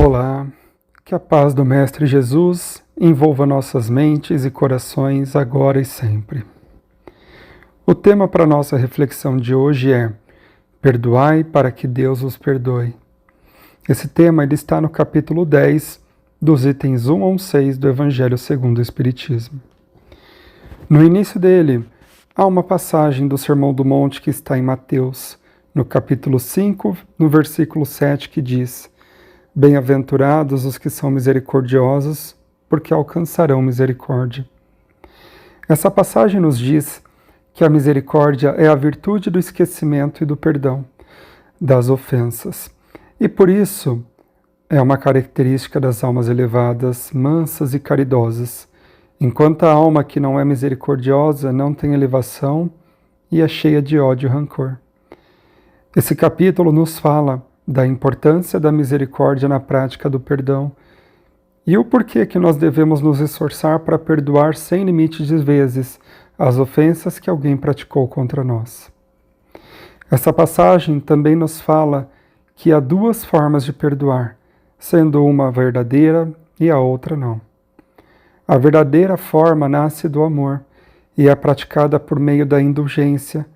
Olá, que a paz do Mestre Jesus envolva nossas mentes e corações agora e sempre. O tema para nossa reflexão de hoje é Perdoai para que Deus os perdoe. Esse tema ele está no capítulo 10, dos itens 1 ao 6 do Evangelho segundo o Espiritismo. No início dele, há uma passagem do Sermão do Monte que está em Mateus, no capítulo 5, no versículo 7, que diz: Bem-aventurados os que são misericordiosos, porque alcançarão misericórdia. Essa passagem nos diz que a misericórdia é a virtude do esquecimento e do perdão das ofensas. E por isso é uma característica das almas elevadas, mansas e caridosas, enquanto a alma que não é misericordiosa não tem elevação e é cheia de ódio e rancor. Esse capítulo nos fala da importância da misericórdia na prática do perdão e o porquê que nós devemos nos esforçar para perdoar sem limite de vezes as ofensas que alguém praticou contra nós. Essa passagem também nos fala que há duas formas de perdoar, sendo uma verdadeira e a outra não. A verdadeira forma nasce do amor e é praticada por meio da indulgência,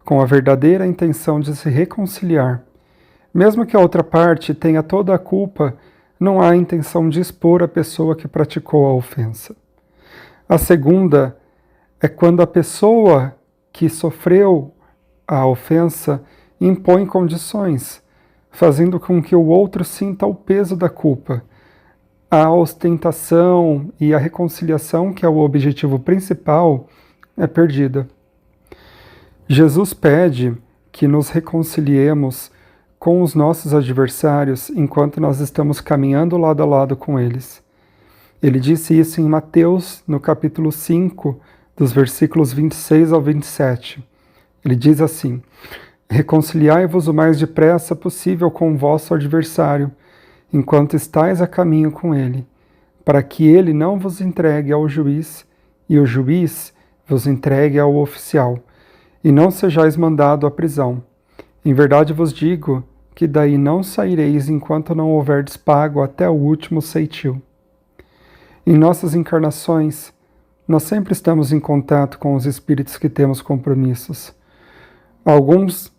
com a verdadeira intenção de se reconciliar. Mesmo que a outra parte tenha toda a culpa, não há intenção de expor a pessoa que praticou a ofensa. A segunda é quando a pessoa que sofreu a ofensa impõe condições, fazendo com que o outro sinta o peso da culpa. A ostentação e a reconciliação, que é o objetivo principal, é perdida. Jesus pede que nos reconciliemos com os nossos adversários enquanto nós estamos caminhando lado a lado com eles. Ele disse isso em Mateus, no capítulo 5, dos versículos 26 ao 27. Ele diz assim: Reconciliai-vos o mais depressa possível com o vosso adversário, enquanto estáis a caminho com ele, para que ele não vos entregue ao juiz, e o juiz vos entregue ao oficial, e não sejais mandado à prisão. Em verdade vos digo que daí não saireis enquanto não houverdes pago até o último ceitil. Em nossas encarnações, nós sempre estamos em contato com os espíritos que temos compromissos. Alguns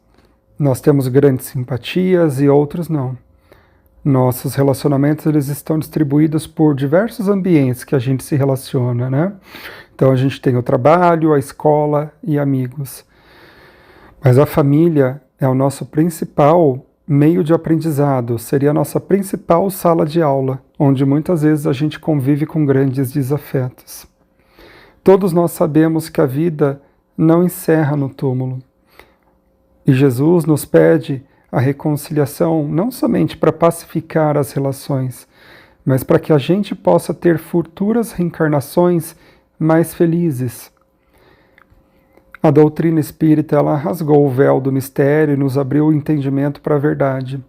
nós temos grandes simpatias e outros não. Nossos relacionamentos eles estão distribuídos por diversos ambientes que a gente se relaciona, né? Então a gente tem o trabalho, a escola e amigos. Mas a família é o nosso principal meio de aprendizado, seria a nossa principal sala de aula, onde muitas vezes a gente convive com grandes desafetos. Todos nós sabemos que a vida não encerra no túmulo. E Jesus nos pede a reconciliação não somente para pacificar as relações, mas para que a gente possa ter futuras reencarnações mais felizes. A doutrina espírita ela rasgou o véu do mistério e nos abriu o entendimento para a verdade.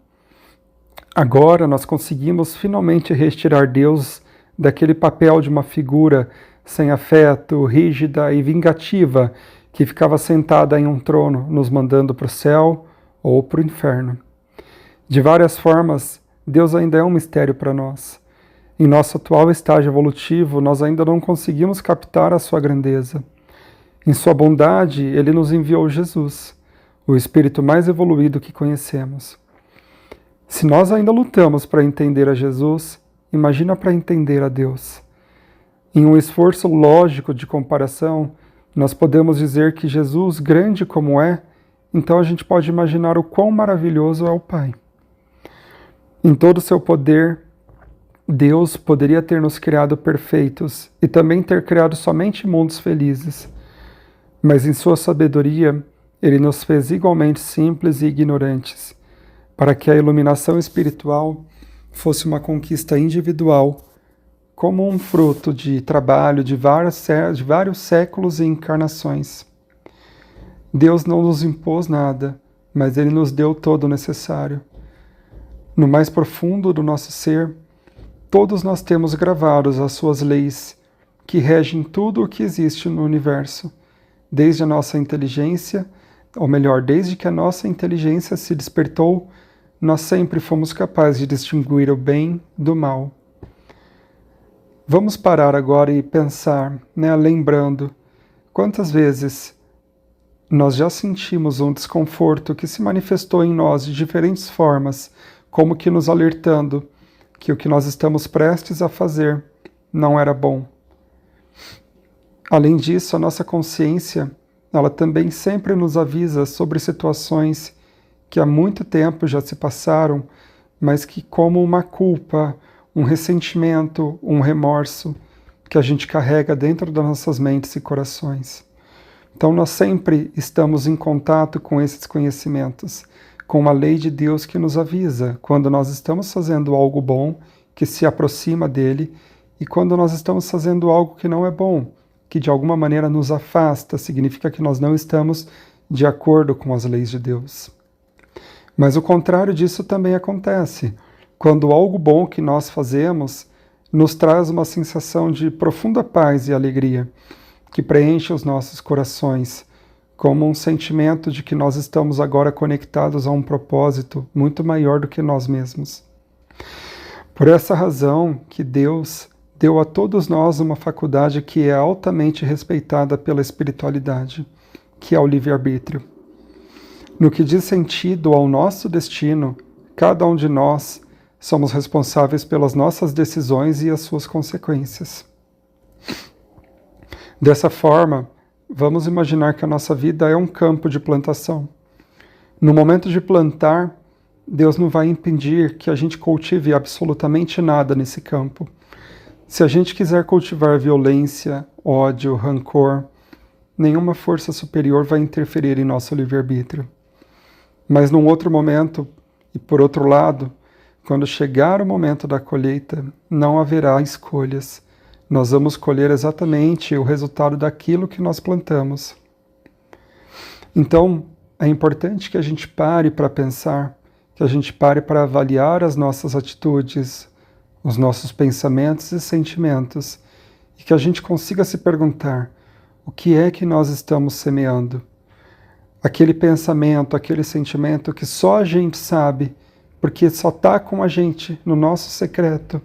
Agora nós conseguimos finalmente retirar Deus daquele papel de uma figura sem afeto, rígida e vingativa, que ficava sentada em um trono, nos mandando para o céu ou para o inferno. De várias formas, Deus ainda é um mistério para nós. Em nosso atual estágio evolutivo, nós ainda não conseguimos captar a sua grandeza. Em sua bondade, ele nos enviou Jesus, o espírito mais evoluído que conhecemos. Se nós ainda lutamos para entender a Jesus, imagina para entender a Deus. Em um esforço lógico de comparação, nós podemos dizer que Jesus, grande como é, então a gente pode imaginar o quão maravilhoso é o Pai. Em todo o seu poder, Deus poderia ter nos criado perfeitos e também ter criado somente mundos felizes. Mas em sua sabedoria, ele nos fez igualmente simples e ignorantes, para que a iluminação espiritual fosse uma conquista individual, como um fruto de trabalho de vários séculos e encarnações. Deus não nos impôs nada, mas ele nos deu todo o necessário. No mais profundo do nosso ser, todos nós temos gravados as suas leis, que regem tudo o que existe no universo. Desde a nossa inteligência, ou melhor, desde que a nossa inteligência se despertou, nós sempre fomos capazes de distinguir o bem do mal. Vamos parar agora e pensar, lembrando quantas vezes nós já sentimos um desconforto que se manifestou em nós de diferentes formas, como que nos alertando que o que nós estamos prestes a fazer não era bom. Além disso, a nossa consciência, ela também sempre nos avisa sobre situações que há muito tempo já se passaram, mas que como uma culpa, um ressentimento, um remorso, que a gente carrega dentro das nossas mentes e corações. Então nós sempre estamos em contato com esses conhecimentos, com uma lei de Deus que nos avisa quando nós estamos fazendo algo bom, que se aproxima dele, e quando nós estamos fazendo algo que não é bom, que de alguma maneira nos afasta, significa que nós não estamos de acordo com as leis de Deus. Mas o contrário disso também acontece. Quando algo bom que nós fazemos nos traz uma sensação de profunda paz e alegria, que preenche os nossos corações, como um sentimento de que nós estamos agora conectados a um propósito muito maior do que nós mesmos. Por essa razão que Deus deu a todos nós uma faculdade que é altamente respeitada pela espiritualidade, que é o livre-arbítrio. No que diz sentido ao nosso destino, cada um de nós somos responsáveis pelas nossas decisões e as suas consequências. Dessa forma, vamos imaginar que a nossa vida é um campo de plantação. No momento de plantar, Deus não vai impedir que a gente cultive absolutamente nada nesse campo. Se a gente quiser cultivar violência, ódio, rancor, nenhuma força superior vai interferir em nosso livre-arbítrio. Mas num outro momento, e por outro lado, quando chegar o momento da colheita, não haverá escolhas. Nós vamos colher exatamente o resultado daquilo que nós plantamos. Então, é importante que a gente pare para pensar, que a gente pare para avaliar as nossas atitudes, os nossos pensamentos e sentimentos, e que a gente consiga se perguntar: o que é que nós estamos semeando? Aquele pensamento, aquele sentimento que só a gente sabe, porque só está com a gente, no nosso secreto.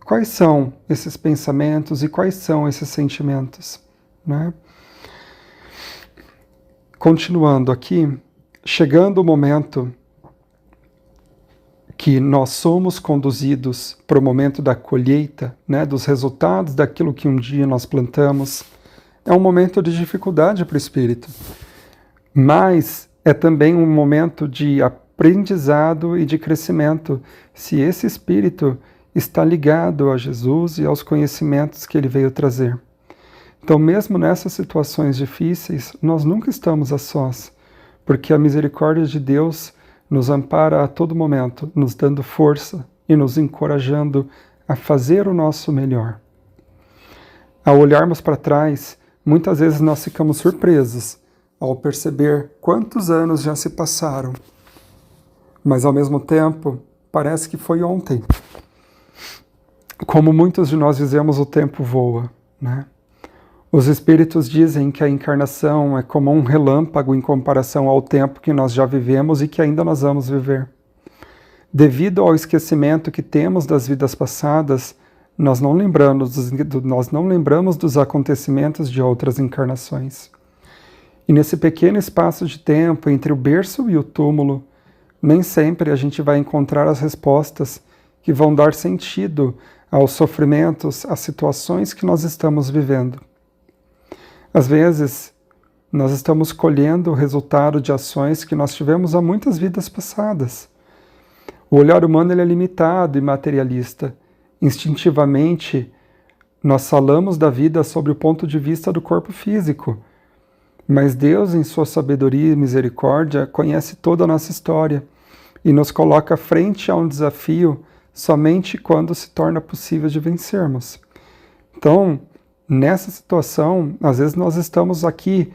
Quais são esses pensamentos e quais são esses sentimentos? Né? Continuando aqui, chegando o momento que nós somos conduzidos para o momento da colheita, dos resultados daquilo que um dia nós plantamos, é um momento de dificuldade para o espírito, mas é também um momento de aprendizado e de crescimento, se esse espírito está ligado a Jesus e aos conhecimentos que ele veio trazer. Então, mesmo nessas situações difíceis, nós nunca estamos a sós, porque a misericórdia de Deus nos ampara a todo momento, nos dando força e nos encorajando a fazer o nosso melhor. Ao olharmos para trás, muitas vezes nós ficamos surpresos ao perceber quantos anos já se passaram, mas ao mesmo tempo parece que foi ontem. Como muitos de nós dizemos, o tempo voa, né? Os espíritos dizem que a encarnação é como um relâmpago em comparação ao tempo que nós já vivemos e que ainda nós vamos viver. Devido ao esquecimento que temos das vidas passadas, nós não lembramos dos acontecimentos de outras encarnações. E nesse pequeno espaço de tempo entre o berço e o túmulo, nem sempre a gente vai encontrar as respostas que vão dar sentido aos sofrimentos, às situações que nós estamos vivendo. Às vezes, nós estamos colhendo o resultado de ações que nós tivemos há muitas vidas passadas. O olhar humano ele é limitado e materialista. Instintivamente, nós falamos da vida sob o ponto de vista do corpo físico. Mas Deus, em sua sabedoria e misericórdia, conhece toda a nossa história e nos coloca frente a um desafio somente quando se torna possível de vencermos. Então, nessa situação, às vezes nós estamos aqui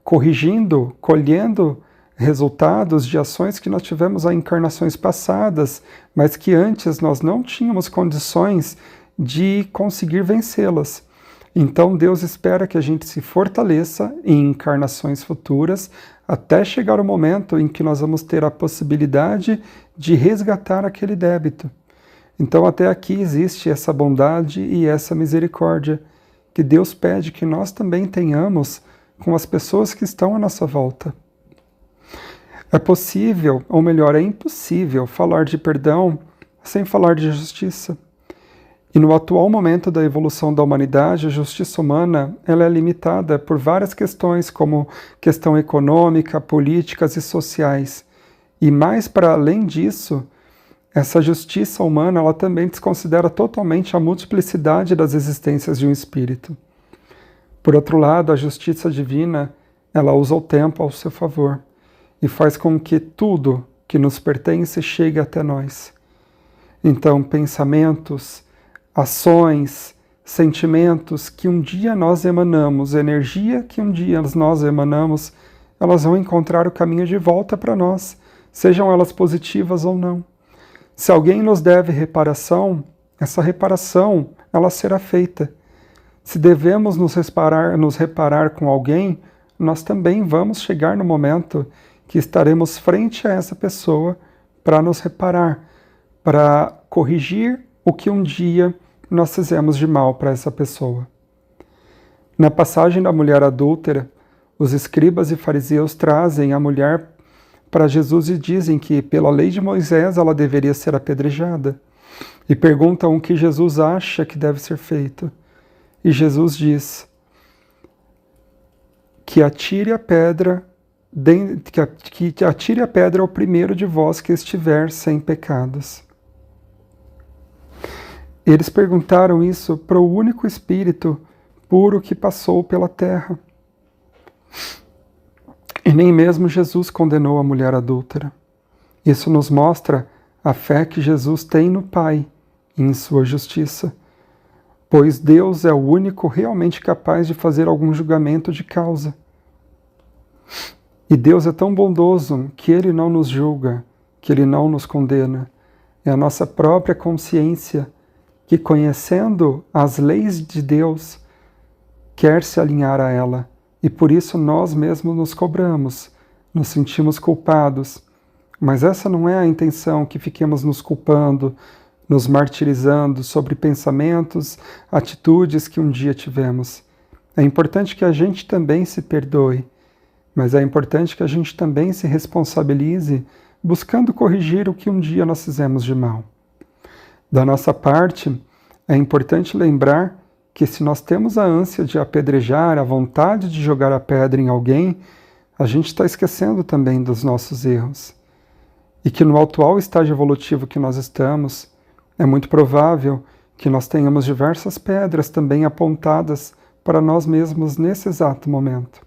corrigindo, colhendo resultados de ações que nós tivemos em encarnações passadas, mas que antes nós não tínhamos condições de conseguir vencê-las. Então Deus espera que a gente se fortaleça em encarnações futuras até chegar o momento em que nós vamos ter a possibilidade de resgatar aquele débito. Então até aqui existe essa bondade e essa misericórdia que Deus pede que nós também tenhamos com as pessoas que estão à nossa volta. É possível, ou melhor, é impossível falar de perdão sem falar de justiça. E no atual momento da evolução da humanidade, a justiça humana ela é limitada por várias questões, como questão econômica, políticas e sociais. E mais para além disso, essa justiça humana ela também desconsidera totalmente a multiplicidade das existências de um espírito. Por outro lado, a justiça divina ela usa o tempo ao seu favor e faz com que tudo que nos pertence chegue até nós. Então, pensamentos, ações, sentimentos que um dia nós emanamos, energia que um dia nós emanamos, elas vão encontrar o caminho de volta para nós, sejam elas positivas ou não. Se alguém nos deve reparação, essa reparação ela será feita. Se devemos nos reparar com alguém, nós também vamos chegar no momento que estaremos frente a essa pessoa para nos reparar, para corrigir o que um dia nós fizemos de mal para essa pessoa. Na passagem da mulher adúltera, os escribas e fariseus trazem a mulher para Jesus e dizem que, pela lei de Moisés, ela deveria ser apedrejada. E perguntam o que Jesus acha que deve ser feito. E Jesus diz que atire a pedra ao primeiro de vós que estiver sem pecados. Eles perguntaram isso para o único Espírito puro que passou pela terra. E nem mesmo Jesus condenou a mulher adúltera. Isso nos mostra a fé que Jesus tem no Pai e em sua justiça, pois Deus é o único realmente capaz de fazer algum julgamento de causa. E Deus é tão bondoso que Ele não nos julga, que Ele não nos condena. É a nossa própria consciência que, conhecendo as leis de Deus, quer se alinhar a ela. E por isso nós mesmos nos cobramos, nos sentimos culpados. Mas essa não é a intenção, que fiquemos nos culpando, nos martirizando sobre pensamentos, atitudes que um dia tivemos. É importante que a gente também se perdoe, mas é importante que a gente também se responsabilize, buscando corrigir o que um dia nós fizemos de mal. Da nossa parte, é importante lembrar que se nós temos a ânsia de apedrejar, a vontade de jogar a pedra em alguém, a gente está esquecendo também dos nossos erros. E que no atual estágio evolutivo que nós estamos, é muito provável que nós tenhamos diversas pedras também apontadas para nós mesmos nesse exato momento.